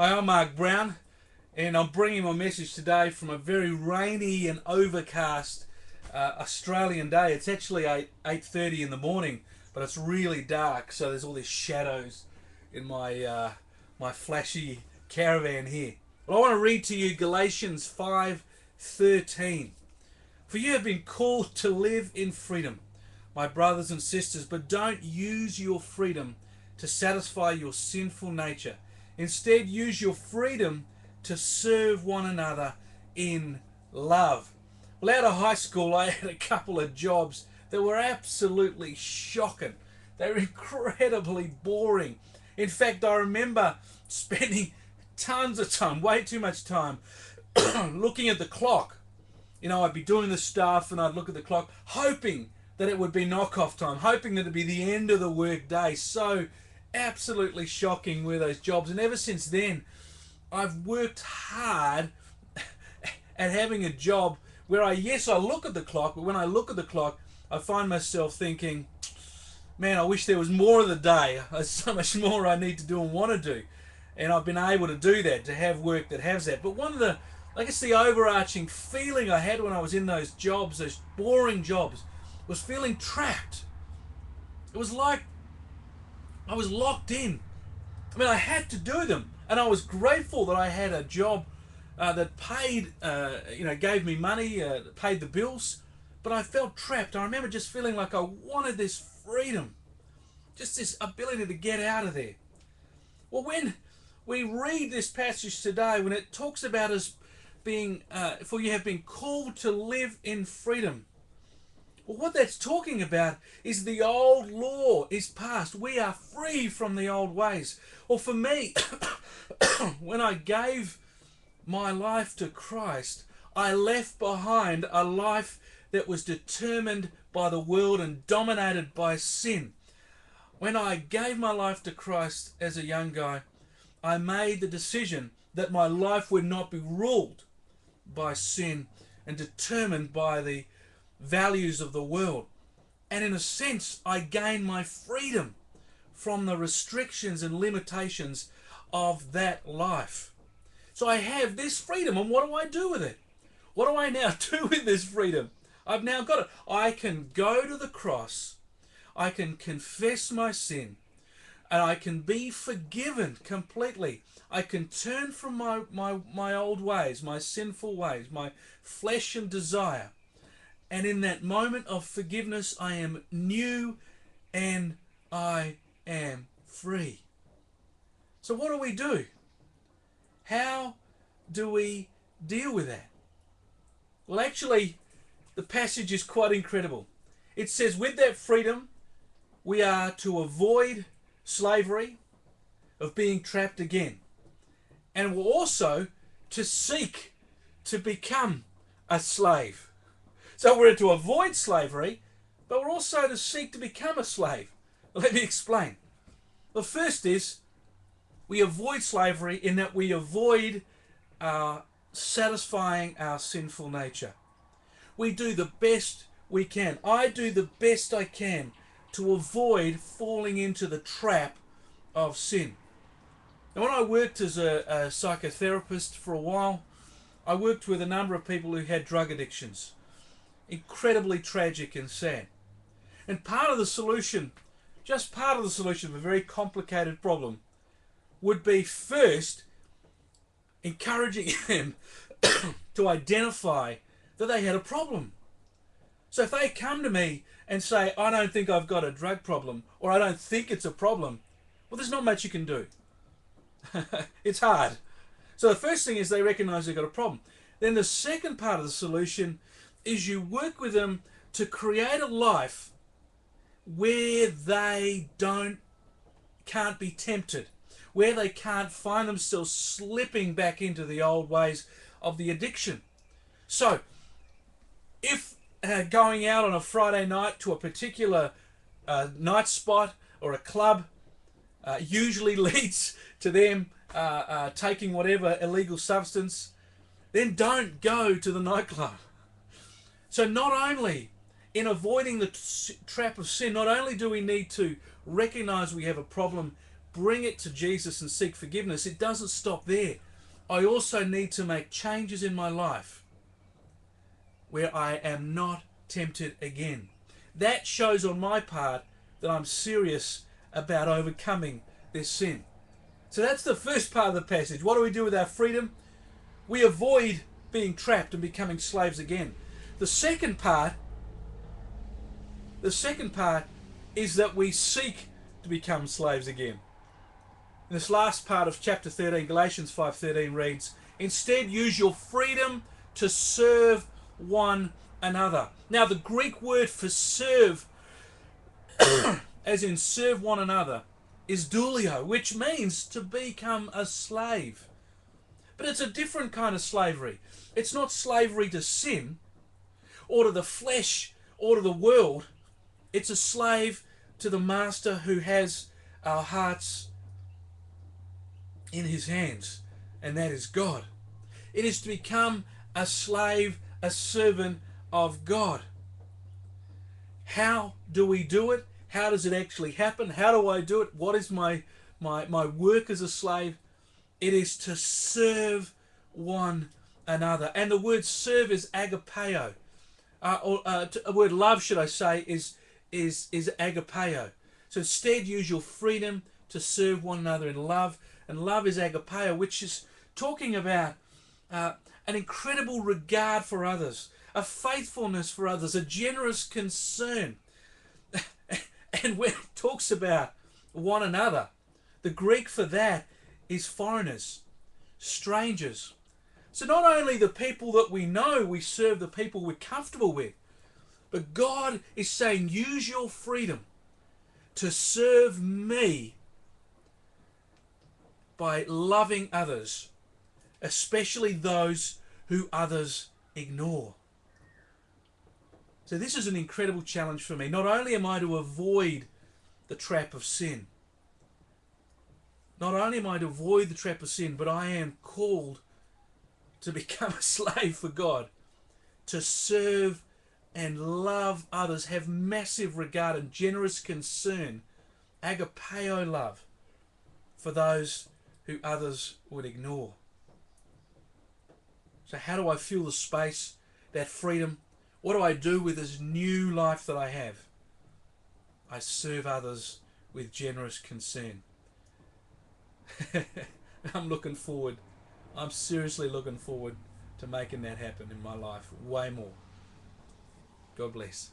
Hi, I'm Mark Brown, and I'm bringing my message today from a very rainy and overcast Australian day. It's actually 8:30 in the morning, but it's really dark, so there's all these shadows in my flashy caravan here. Well, I want to read to you Galatians 5:13. For you have been called to live in freedom, my brothers and sisters, but don't use your freedom to satisfy your sinful nature. Instead, use your freedom to serve one another in love. Well, out of high school, I had a couple of jobs that were absolutely shocking. They were incredibly boring. In fact, I remember spending tons of time, way too much time, looking at the clock. I'd be doing the stuff and I'd look at the clock, hoping that it would be knockoff time, hoping that it'd be the end of the work day. So absolutely shocking were those jobs. And ever since then, I've worked hard at having a job where I look at the clock, but when I look at the clock, I find myself thinking, man, I wish there was more of the day. There's so much more I need to do and want to do. And I've been able to do that, to have work that has that. But the overarching feeling I had when I was in those jobs, those boring jobs, was feeling trapped. It was like I was locked in. I mean, I had to do them, and I was grateful that I had a job that paid, gave me money, paid the bills, but I felt trapped. I remember just feeling like I wanted this freedom, just this ability to get out of there. Well, when we read this passage today, when it talks about us being, for you have been called to live in freedom. Well, what that's talking about is the old law is past. We are free from the old ways. Well, for me, when I gave my life to Christ, I left behind a life that was determined by the world and dominated by sin. When I gave my life to Christ as a young guy, I made the decision that my life would not be ruled by sin and determined by the values of the world. And in a sense, I gained my freedom from the restrictions and limitations of that life. So I have this freedom, and what do I do with it? What do I now do with this freedom? I've now got it. I can go to the cross, I can confess my sin, and I can be forgiven completely. I can turn from my old ways, my sinful ways, my flesh and desire. And in that moment of forgiveness, I am new and I am free. So what do we do? How do we deal with that? Well, actually, the passage is quite incredible. It says, with that freedom, we are to avoid slavery, of being trapped again. And we're also to seek to become a slave. So we're to avoid slavery, but we're also to seek to become a slave. Let me explain. The first is we avoid slavery in that we avoid satisfying our sinful nature. We do the best we can. I do the best I can to avoid falling into the trap of sin. Now, when I worked as a psychotherapist for a while, I worked with a number of people who had drug addictions. Incredibly tragic and sad. And part of the solution, just part of the solution of a very complicated problem, would be first encouraging them to identify that they had a problem. So if they come to me and say, I don't think I've got a drug problem, or I don't think it's a problem, well, there's not much you can do. It's hard. So the first thing is they recognize they've got a problem. Then the second part of the solution is you work with them to create a life where they can't be tempted, where they can't find themselves slipping back into the old ways of the addiction. So if going out on a Friday night to a particular night spot or a club usually leads to them taking whatever illegal substance, then don't go to the nightclub. So not only in avoiding the trap of sin, not only do we need to recognize we have a problem bring it to Jesus and seek forgiveness, it doesn't stop there. I also need to make changes in my life where I am not tempted again. That shows on my part that I'm serious about overcoming this sin. So that's the first part of the passage. What do we do with our freedom? We avoid being trapped and becoming slaves again. The second part is that we seek to become slaves again. In this last part of chapter 13, Galatians 5:13 reads, "Instead use your freedom to serve one another." Now the Greek word for serve, as in serve one another, is doulio, which means to become a slave. But it's a different kind of slavery. It's not slavery to sin or to the flesh or to the world. It's a slave to the master who has our hearts in his hands, and that is God. It is to become a slave, a servant of God. How do we do it? How does it actually happen? How do I do it? What is my work as a slave? It is to serve one another. And the word serve is agapeo. A word love, should I say, is agapeo. So instead use your freedom to serve one another in love. And love is agapeo, which is talking about an incredible regard for others, a faithfulness for others, a generous concern. And when it talks about one another, the Greek for that is foreigners, strangers. So not only the people that we know, we serve the people we're comfortable with, but God is saying, use your freedom to serve me by loving others, especially those who others ignore. So this is an incredible challenge for me. Not only am I to avoid the trap of sin, but I am called to become a slave for God, to serve and love others, have massive regard and generous concern, agapeo love, for those who others would ignore. So how do I fill the space, that freedom? What do I do with this new life that I have? I serve others with generous concern. I'm seriously looking forward to making that happen in my life way more. God bless.